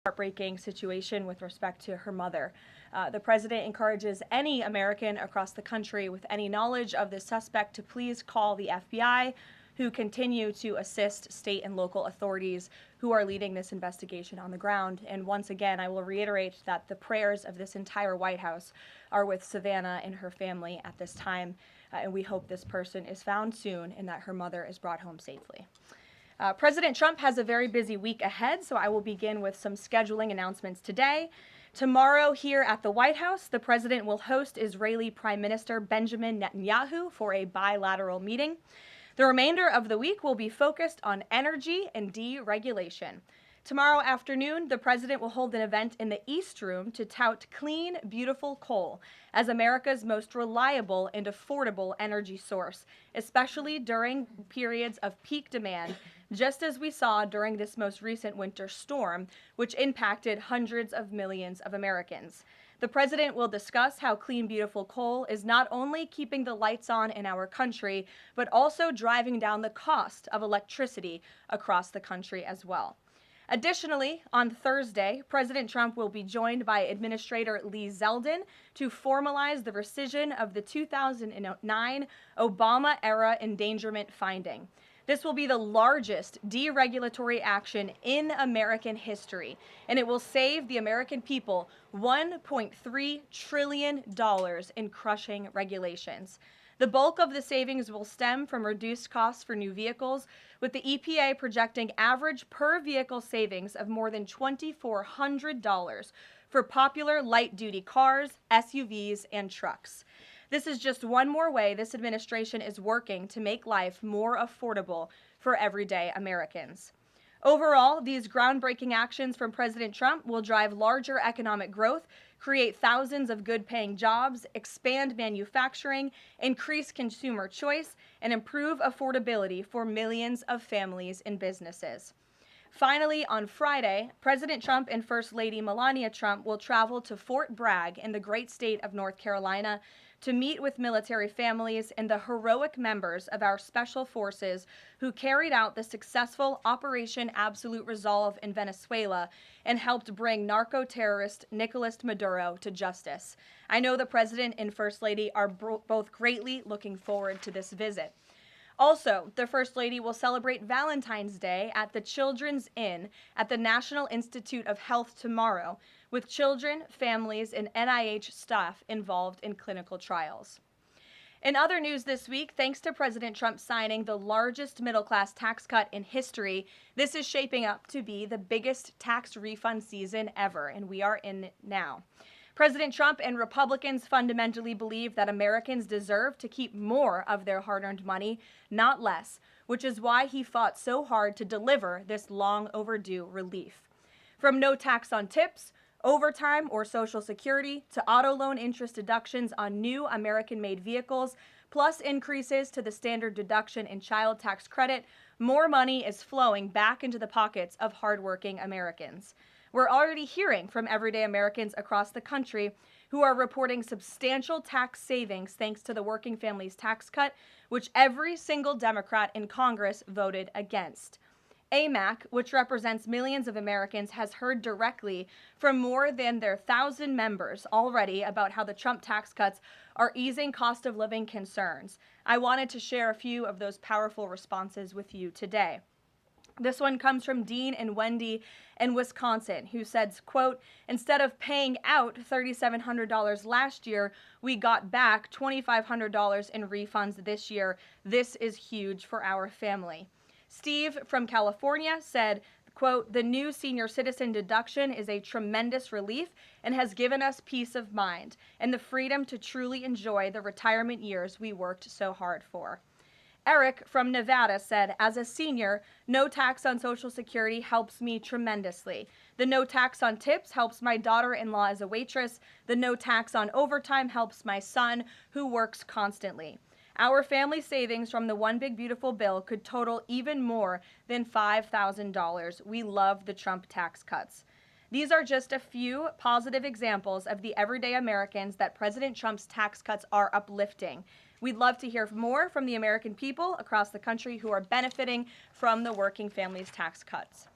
heartbreaking situation with respect to her mother. The president encourages any American across the country with any knowledge of the suspect to please call the FBI, who continue to assist state and local authorities who are leading this investigation on the ground. And once again, I will reiterate that the prayers of this entire White House are with Savannah and her family at this time, and we hope this person is found soon and that her mother is brought home safely. President Trump has a very busy week ahead, so I will begin with some scheduling announcements today. Tomorrow here at the White House, the president will host Israeli Prime Minister Benjamin Netanyahu for a bilateral meeting. The remainder of the week will be focused on energy and deregulation. Tomorrow afternoon, the president will hold an event in the East Room to tout clean, beautiful coal as America's most reliable and affordable energy source, especially during periods of peak demand, just as we saw during this most recent winter storm, which impacted hundreds of millions of Americans. The president will discuss how clean, beautiful coal is not only keeping the lights on in our country, but also driving down the cost of electricity across the country as well. Additionally, on Thursday, President Trump will be joined by Administrator Lee Zeldin to formalize the rescission of the 2009 Obama-era endangerment finding. This will be the largest deregulatory action in American history, and it will save the American people $1.3 trillion in crushing regulations. The bulk of the savings will stem from reduced costs for new vehicles, with the EPA projecting average per vehicle savings of more than $2,400 for popular light-duty cars, SUVs, and trucks. This is just one more way this administration is working to make life more affordable for everyday Americans. Overall, these groundbreaking actions from President Trump will drive larger economic growth, create thousands of good-paying jobs, expand manufacturing, increase consumer choice, and improve affordability for millions of families and businesses. Finally, on Friday, President Trump and First Lady Melania Trump will travel to Fort Bragg in the great state of North Carolina to meet with military families and the heroic members of our special forces who carried out the successful Operation Absolute Resolve in Venezuela and helped bring narco-terrorist Nicolas Maduro to justice. I know the President and First Lady are both greatly looking forward to this visit. Also, the First Lady will celebrate Valentine's Day at the Children's Inn at the National Institute of Health tomorrow, with children, families, and NIH staff involved in clinical trials. In other news this week, thanks to President Trump signing the largest middle-class tax cut in history, this is shaping up to be the biggest tax refund season ever, and we are in it now. President Trump and Republicans fundamentally believe that Americans deserve to keep more of their hard-earned money, not less, which is why he fought so hard to deliver this long overdue relief. From no tax on tips, overtime, or Social Security, to auto loan interest deductions on new American-made vehicles, plus increases to the standard deduction in child tax credit, more money is flowing back into the pockets of hardworking Americans. We're already hearing from everyday Americans across the country who are reporting substantial tax savings thanks to the Working Families Tax Cut, which every single Democrat in Congress voted against. AMAC, which represents millions of Americans, has heard directly from more than their 1,000 members already about how the Trump tax cuts are easing cost of living concerns. I wanted to share a few of those powerful responses with you today. This one comes from Dean and Wendy in Wisconsin, who said, quote, "Instead of paying out $3,700 last year, we got back $2,500 in refunds this year. This is huge for our family." Steve from California said, quote, "The new senior citizen deduction is a tremendous relief and has given us peace of mind and the freedom to truly enjoy the retirement years we worked so hard for." Eric from Nevada said, "As a senior, no tax on Social Security helps me tremendously. The no tax on tips helps my daughter-in-law as a waitress. The no tax on overtime helps my son, who works constantly. Our family savings from the One Big Beautiful Bill could total even more than $5,000. We love the Trump tax cuts." These are just a few positive examples of the everyday Americans that President Trump's tax cuts are uplifting. We'd love to hear more from the American people across the country who are benefiting from the Working Families Tax Cuts.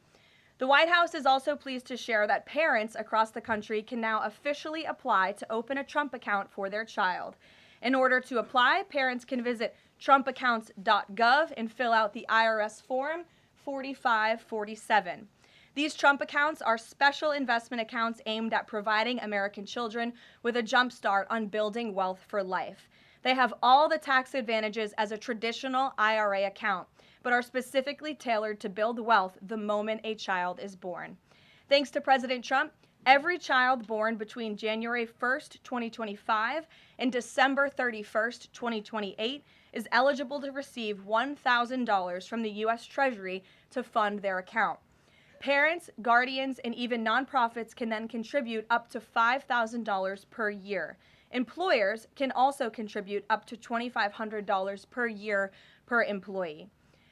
The White House is also pleased to share that parents across the country can now officially apply to open a Trump account for their child. In order to apply, parents can visit trumpaccounts.gov and fill out the IRS Form 4547. These Trump accounts are special investment accounts aimed at providing American children with a jump start on building wealth for life. They have all the tax advantages as a traditional IRA account, but are specifically tailored to build wealth the moment a child is born. Thanks to President Trump, every child born between January 1st, 2025 and December 31st, 2028 is eligible to receive $1,000 from the U.S. Treasury to fund their account. Parents, guardians, and even nonprofits can then contribute up to $5,000 per year. Employers can also contribute up to $2,500 per year per employee.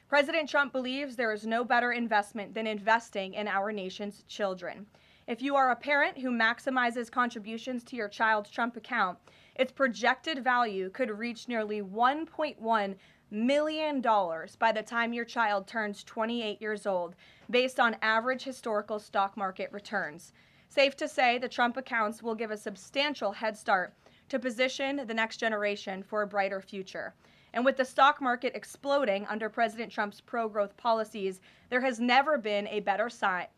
President Trump believes there is no better investment than investing in our nation's children. If you are a parent who maximizes contributions to your child's Trump account, its projected value could reach nearly $1.1 million by the time your child turns 28 years old, based on average historical stock market returns. Safe to say, the Trump accounts will give a substantial head start to position the next generation for a brighter future. And with the stock market exploding under President Trump's pro-growth policies, there has never been a better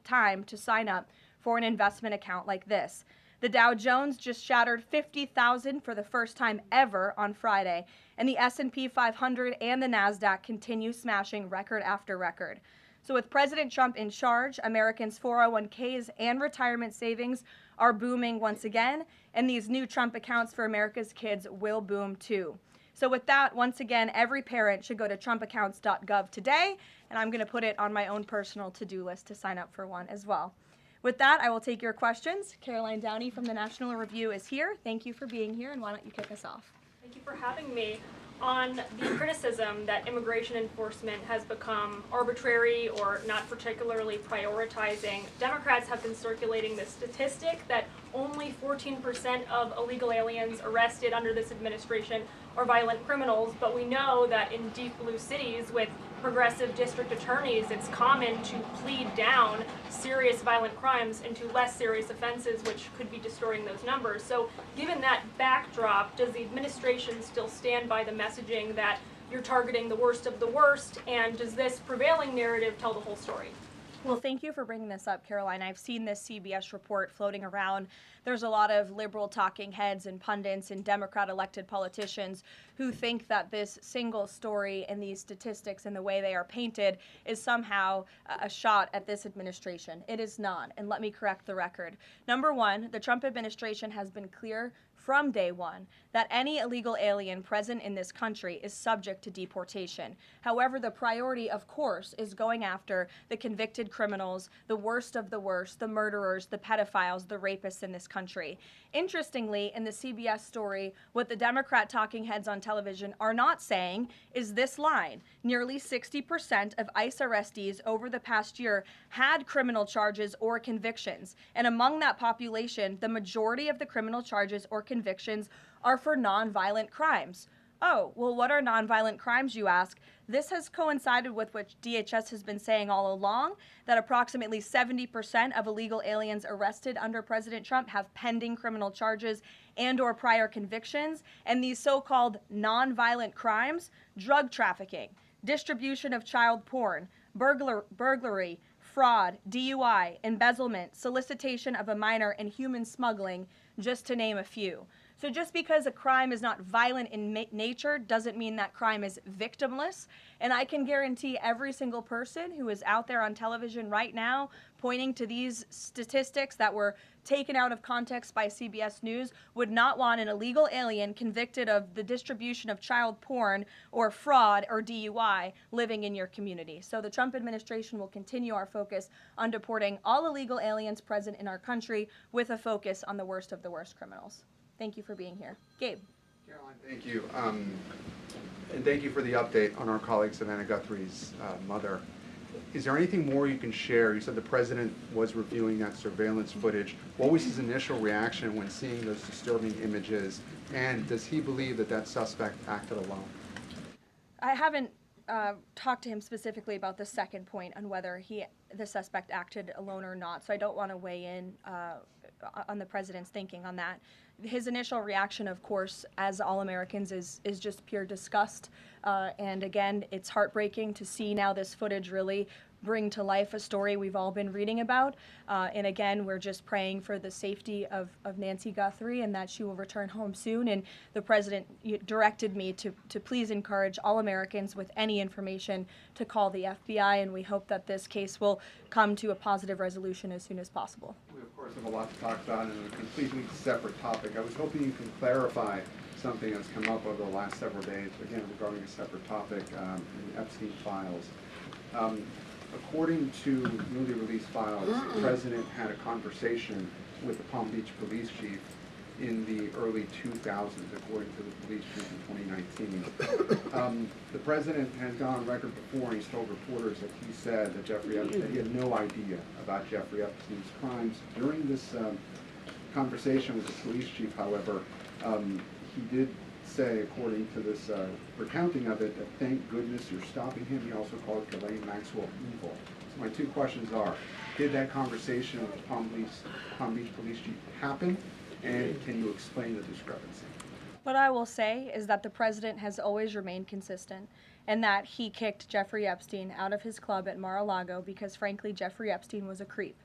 time to sign up for an investment account like this. The Dow Jones just shattered 50,000 for the first time ever on Friday, and the S&P 500 and the NASDAQ continue smashing record after record. So with President Trump in charge, Americans' 401ks and retirement savings are booming once again, and these new Trump accounts for America's kids will boom too. So with that, once again, every parent should go to trumpaccounts.gov today, and I'm going to put it on my own personal to-do list to sign up for one as well. With that, I will take your questions. Karoline Downey from the National Review is here. Thank you for being here, and why don't you kick us off? Thank you for having me. On the criticism that immigration enforcement has become arbitrary or not particularly prioritizing, Democrats have been circulating this statistic that only 14% of illegal aliens arrested under this administration are violent criminals, but we know that in deep blue cities with progressive district attorneys, it's common to plead down serious violent crimes into less serious offenses, which could be distorting those numbers. So given that backdrop, does the administration still stand by the messaging that you're targeting the worst of the worst, and does this prevailing narrative tell the whole story? Well, thank you for bringing this up, Karoline. I've seen this CBS report floating around. There's a lot of liberal talking heads and pundits and Democrat elected politicians who think that this single story and these statistics and the way they are painted is somehow a shot at this administration. It is not, and let me correct the record. Number one, the Trump administration has been clear from day one that any illegal alien present in this country is subject to deportation. However, the priority, of course, is going after the convicted criminals, the worst of the worst, the murderers, the pedophiles, the rapists in this country. Interestingly, in the CBS story, what the Democrat talking heads on television are not saying is this line. Nearly 60% of ICE arrestees over the past year had criminal charges or convictions. And among that population, the majority of the criminal charges or convictions are for nonviolent crimes. Oh, well, what are nonviolent crimes, you ask? This has coincided with what DHS has been saying all along, that approximately 70% of illegal aliens arrested under President Trump have pending criminal charges and or prior convictions. And these so-called nonviolent crimes, drug trafficking, distribution of child porn, burglary, fraud, DUI, embezzlement, solicitation of a minor, and human smuggling, just to name a few. So just because a crime is not violent in nature doesn't mean that crime is victimless. And I can guarantee every single person who is out there on television right now pointing to these statistics that were taken out of context by CBS News would not want an illegal alien convicted of the distribution of child porn or fraud or DUI living in your community. So the Trump administration will continue our focus on deporting all illegal aliens present in our country with a focus on the worst of the worst criminals. Thank you for being here. Gabe. Karoline, thank you. And thank you for the update on our colleague Savannah Guthrie's mother. Is there anything more you can share? You said the president was reviewing that surveillance footage. What was his initial reaction when seeing those disturbing images? And does he believe that that suspect acted alone? I haven't talk to him specifically about the second point on whether the suspect acted alone or not, so I don't want to weigh in on the president's thinking on that. His initial reaction, of course, as all Americans, is just pure disgust. And again, it's heartbreaking to see now this footage really bring to life a story we've all been reading about. And again, we're just praying for the safety of Nancy Guthrie and that she will return home soon. And the president directed me to please encourage all Americans with any information to call the FBI, and we hope that this case will come to a positive resolution as soon as possible. We, of course, have a lot to talk about in a completely separate topic. I was hoping you can clarify something that's come up over the last several days, again, regarding a separate topic, in Epstein files. According to newly released files, the president had a conversation with the Palm Beach police chief in the early 2000s, according to the police chief in 2019. The president has gone on record before, and he's told reporters that he said that that he had no idea about Jeffrey Epstein's crimes. During this conversation with the police chief, however, he did say, according to this recounting of it, that thank goodness you're stopping him. He also called Ghislaine Maxwell evil. So my two questions are, did that conversation with the Palm Beach police chief happen? And can you explain the discrepancy? What I will say is that the president has always remained consistent, and that he kicked Jeffrey Epstein out of his club at Mar-a-Lago because, frankly, Jeffrey Epstein was a creep.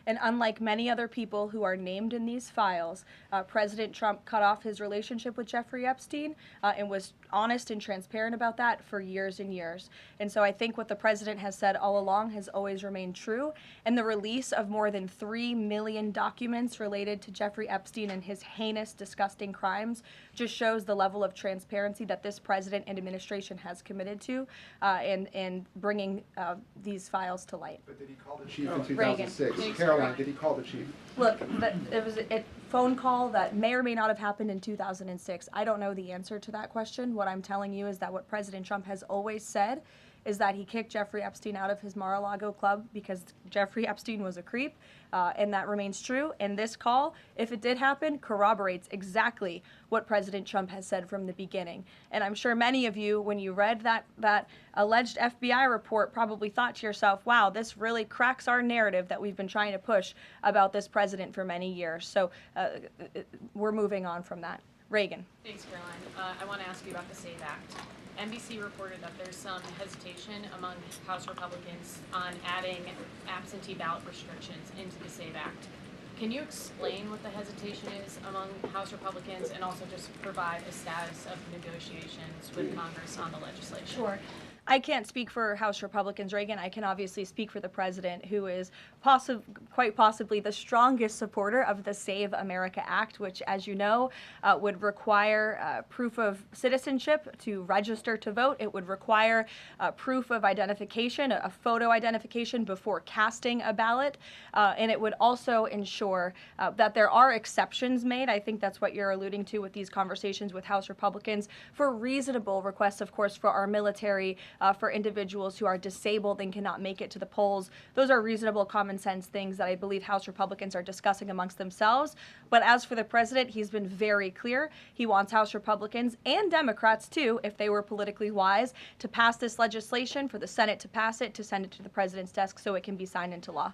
And unlike many other people who are named in these files, President Trump cut off his relationship with Jeffrey Epstein and was honest and transparent about that for years and years. And so I think what the president has said all along has always remained true. And the release of more than 3 million documents related to Jeffrey Epstein and his heinous, disgusting crimes just shows the level of transparency that this president and administration has committed to in bringing these files to light. But did he call the chief in 2006? Caroline, did he call the chief? Look, it was a phone call that may or may not have happened in 2006. I don't know the answer to that question. What I'm telling you is that what President Trump has always said is that he kicked Jeffrey Epstein out of his Mar-a-Lago club because Jeffrey Epstein was a creep, and that remains true. And this call, if it did happen, corroborates exactly what President Trump has said from the beginning. And I'm sure many of you, when you read that alleged FBI report, probably thought to yourself, wow, this really cracks our narrative that we've been trying to push about this president for many years. So we're moving on from that. Reagan. Thanks, Caroline. I want to ask you about the SAVE Act. NBC reported that there's some hesitation among House Republicans on adding absentee ballot restrictions into the SAVE Act. Can you explain what the hesitation is among House Republicans and also just provide a status of negotiations with Congress on the legislation? Sure. I can't speak for House Republicans, Reagan. I can obviously speak for the president, who is quite possibly the strongest supporter of the Save America Act, which, as you know, would require proof of citizenship to register to vote. It would require proof of identification, a photo identification before casting a ballot. And it would also ensure that there are exceptions made. I think that's what you're alluding to with these conversations with House Republicans for reasonable requests, of course, for our military, for individuals who are disabled and cannot make it to the polls. Those are reasonable, common sense things that I believe House Republicans are discussing amongst themselves. But as for the president, he's been very clear. He wants House Republicans and Democrats, too, if they were politically wise, to pass this legislation, for the Senate to pass it, to send it to the president's desk so it can be signed into law.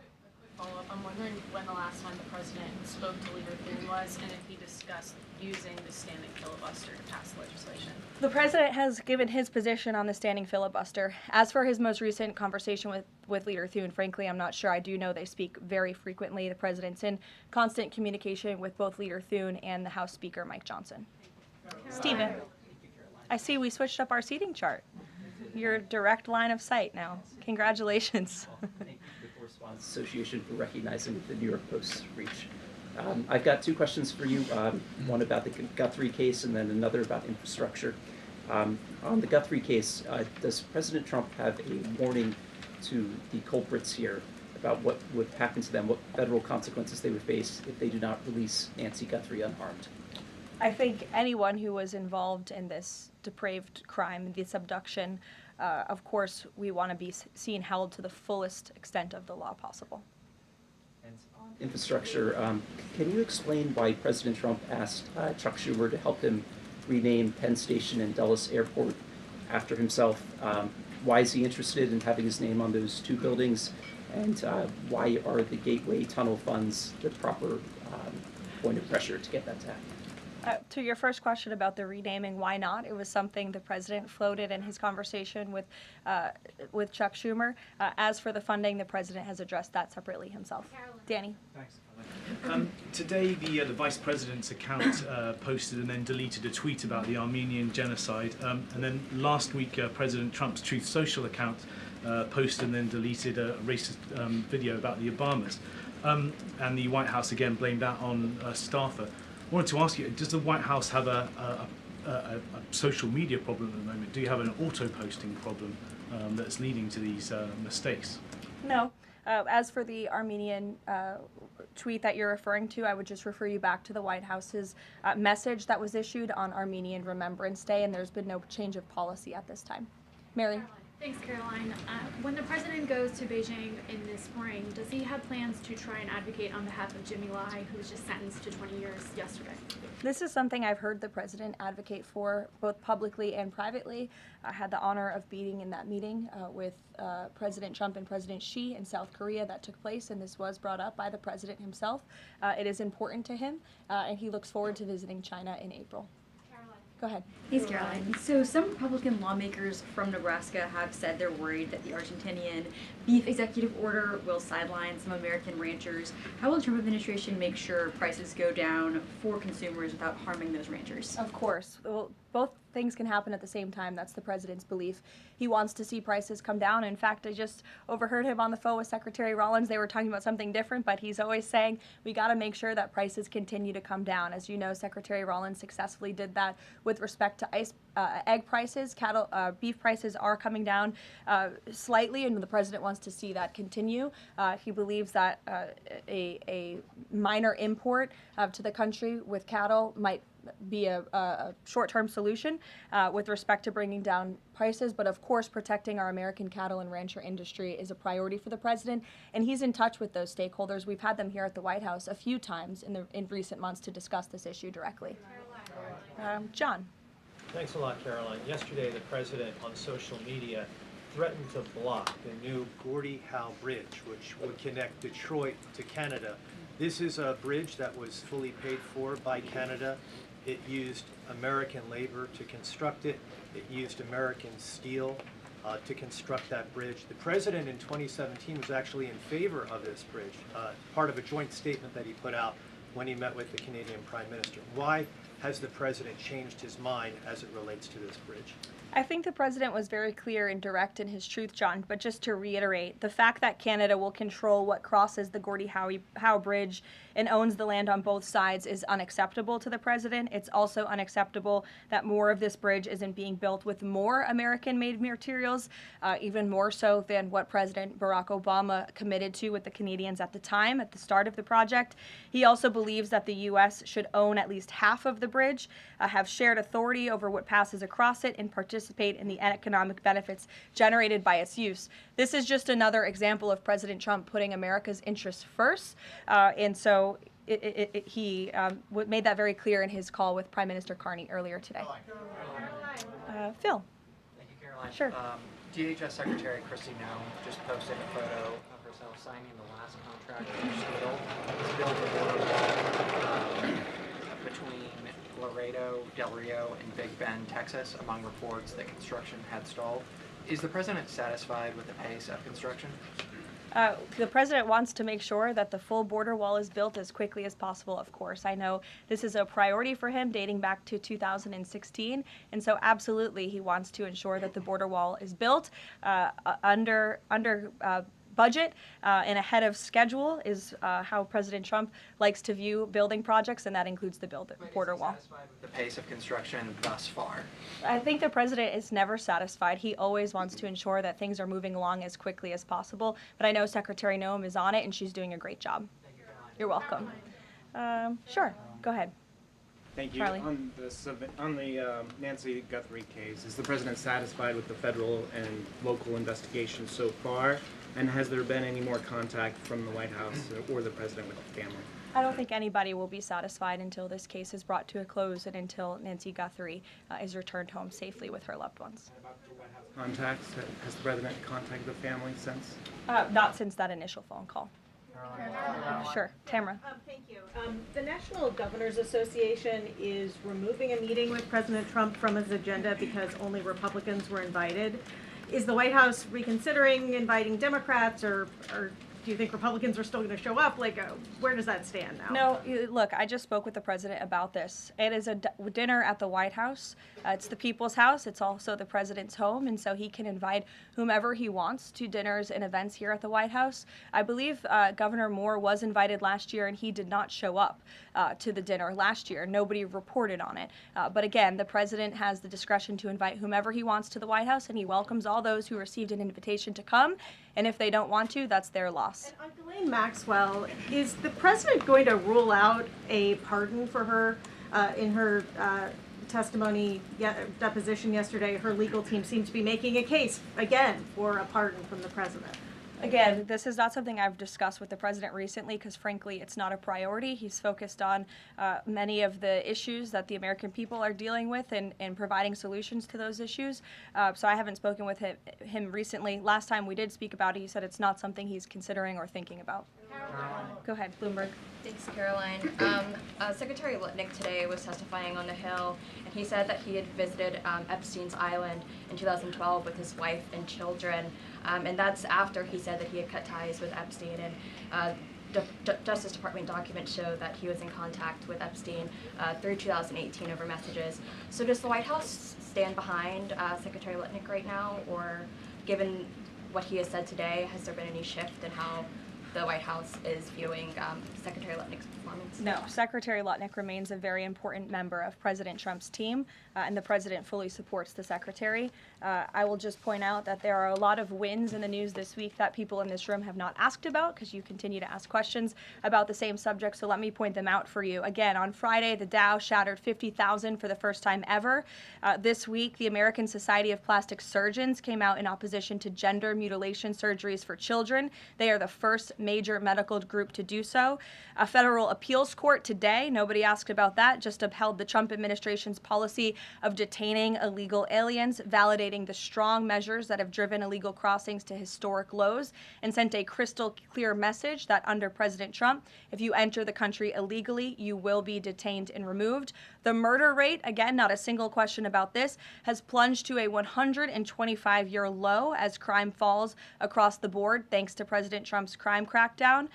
Follow-up. I'm wondering when the last time the president spoke to Leader Thune was, and if he discussed using the standing filibuster to pass legislation. The president has given his position on the standing filibuster. As for his most recent conversation with Leader Thune, frankly, I'm not sure. I do know they speak very frequently. The president's in constant communication with both Leader Thune and the House Speaker, Mike Johnson. Stephen, I see we switched up our seating chart. Your direct line of sight now. Congratulations. Thank you to the Correspondents Association for recognizing the New York Post's reach. I've got two questions for you, one about the Guthrie case and then another about infrastructure. On the Guthrie case, does President Trump have a warning to the culprits here about what would happen to them, what federal consequences they would face if they do not release Nancy Guthrie unharmed? I think anyone who was involved in this depraved crime, this abduction, of course, we want to be seen held to the fullest extent of the law possible. And on infrastructure, can you explain why President Trump asked Chuck Schumer to help him rename Penn Station and Dulles Airport after himself? Why is he interested in having his name on those two buildings? And why are the Gateway Tunnel funds the proper point of pressure to get that to happen? To your first question about the renaming, why not? It was something the president floated in his conversation with Chuck Schumer. As for the funding, the president has addressed that separately himself. Danny. Thanks. Today, the vice president's account posted and then deleted a tweet about the Armenian genocide. And then last week, President Trump's Truth Social account posted and then deleted a racist video about the Obamas. And the White House again blamed that on a staffer. I wanted to ask you, does the White House have a social media problem at the moment? Do you have an auto-posting problem that's leading to these mistakes? No. As for the Armenian tweet that you're referring to, I would just refer you back to the White House's message that was issued on Armenian Remembrance Day, and there's been no change of policy at this time. Mary? Thanks, Caroline. When the president goes to Beijing in the spring, does he have plans to try and advocate on behalf of Jimmy Lai, who was just sentenced to 20 years yesterday? This is something I've heard the president advocate for both publicly and privately. I had the honor of being in that meeting with President Trump and President Xi in South Korea that took place, and this was brought up by the president himself. It is important to him, and he looks forward to visiting China in April. Go ahead. Thanks, Caroline. So some Republican lawmakers from Nebraska have said they're worried that the Argentinian beef executive order will sideline some American ranchers. How will the Trump administration make sure prices go down for consumers without harming those ranchers? Of course. Well, both things can happen at the same time. That's the president's belief. He wants to see prices come down. In fact, I just overheard him on the phone with Secretary Rollins. They were talking about something different, but he's always saying we got to make sure that prices continue to come down. As you know, Secretary Rollins successfully did that with respect to egg prices. Beef prices are coming down slightly, and the president wants to see that continue. He believes that a minor import to the country with cattle might be a short-term solution with respect to bringing down prices, but of course protecting our American cattle and rancher industry is a priority for the president, and he's in touch with those stakeholders. We've had them here at the White House a few times in recent months to discuss this issue directly. John. Thanks a lot, Caroline. Yesterday, the president on social media threatened to block the new Gordie Howe Bridge, which would connect Detroit to Canada. This is a bridge that was fully paid for by Canada. It used American labor to construct it. It used American steel to construct that bridge. The president in 2017 was actually in favor of this bridge, part of a joint statement that he put out when he met with the Canadian Prime Minister. Why has the president changed his mind as it relates to this bridge? I think the president was very clear and direct in his truth, John, but just to reiterate, the fact that Canada will control what crosses the Gordie Howe Bridge and owns the land on both sides is unacceptable to the president. It's also unacceptable that more of this bridge isn't being built with more American-made materials, even more so than what President Barack Obama committed to with the Canadians at the time, at the start of the project. He also believes that the U.S. should own at least half of the bridge, have shared authority over what passes across it, and participate in the economic benefits generated by its use. This is just another example of President Trump putting America's interests first, and so he made that very clear in his call with Prime Minister Carney earlier today. Phil. Thank you, Caroline. Sure. DHS Secretary Kristi Noem just posted a photo of herself signing the last contract for steel to build a border wall between Laredo, Del Rio, and Big Bend, Texas, among reports that construction had stalled. Is the president satisfied with the pace of construction? The president wants to make sure that the full border wall is built as quickly as possible, of course. I know this is a priority for him dating back to 2016, and so absolutely he wants to ensure that the border wall is built under budget and ahead of schedule is how President Trump likes to view building projects, and that includes the border wall. Satisfied with the pace of construction thus far? I think the president is never satisfied. He always wants to ensure that things are moving along as quickly as possible, but I know Secretary Noem is on it, and she's doing a great job. Thank you, Caroline. You're welcome. Sure, go ahead. Thank you. Charlie. On the Nancy Guthrie case, is the president satisfied with the federal and local investigations so far? And has there been any more contact from the White House or the president with the family? I don't think anybody will be satisfied until this case is brought to a close and until Nancy Guthrie is returned home safely with her loved ones. About the contacts? Has the president contacted the family since? Not since that initial phone call. Sure, Tamara. Thank you. The National Governors Association is removing a meeting with President Trump from his agenda because only Republicans were invited. Is the White House reconsidering inviting Democrats, or do you think Republicans are still going to show up? Where does that stand now? No, look, I just spoke with the president about this. It is a dinner at the White House. It's the people's house. It's also the president's home, and so he can invite whomever he wants to dinners and events here at the White House. I believe Governor Moore was invited last year, and he did not show up to the dinner last year. Nobody reported on it. But again, the president has the discretion to invite whomever he wants to the White House, and he welcomes all those who received an invitation to come. And if they don't want to, that's their loss. And on Ghislaine Maxwell, is the president going to rule out a pardon for her in her testimony, deposition yesterday? Her legal team seemed to be making a case, again, for a pardon from the president. Again, this is not something I've discussed with the president recently because, frankly, it's not a priority. He's focused on many of the issues that the American people are dealing with and providing solutions to those issues. So I haven't spoken with him recently. Last time we did speak about it, he said it's not something he's considering or thinking about. Go ahead, Bloomberg. Thanks, Caroline. Secretary Lutnick today was testifying on the Hill, and he said that he had visited Epstein's Island in 2012 with his wife and children, and that's after he said that he had cut ties with Epstein, and Justice Department documents show that he was in contact with Epstein through 2018 over messages. So does the White House stand behind Secretary Lutnick right now, or given what he has said today, has there been any shift in how the White House is viewing Secretary Lutnick's performance? No, Secretary Lutnick remains a very important member of President Trump's team, and the president fully supports the secretary. I will just point out that there are a lot of wins in the news this week that people in this room have not asked about because you continue to ask questions about the same subject, so let me point them out for you. Again, on Friday, the Dow shattered 50,000 for the first time ever. This week, the American Society of Plastic Surgeons came out in opposition to gender mutilation surgeries for children. They are the first major medical group to do so. A federal appeals court today, nobody asked about that, just upheld the Trump administration's policy of detaining illegal aliens, validating the strong measures that have driven illegal crossings to historic lows, and sent a crystal clear message that under President Trump, if you enter the country illegally, you will be detained and removed. The murder rate, again, not a single question about this, has plunged to a 125-year low as crime falls across the board thanks to President Trump's crime crackdown.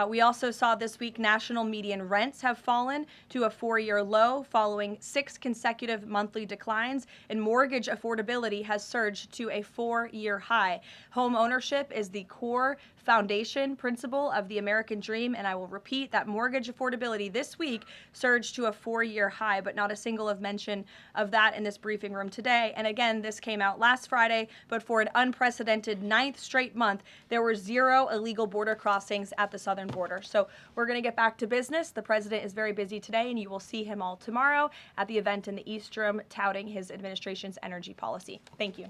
We also saw this week national median rents have fallen to a 4-year low following 6 consecutive monthly declines, and mortgage affordability has surged to a 4-year high. Home ownership is the core foundation principle of the American dream, and I will repeat that mortgage affordability this week surged to a 4-year high, but not a single mention of that in this briefing room today. And again, this came out last Friday, but for an unprecedented 9th straight month, there were 0 illegal border crossings at the southern border. So we're going to get back to business. The president is very busy today, and you will see him all tomorrow at the event in the East Room touting his administration's energy policy. Thank you.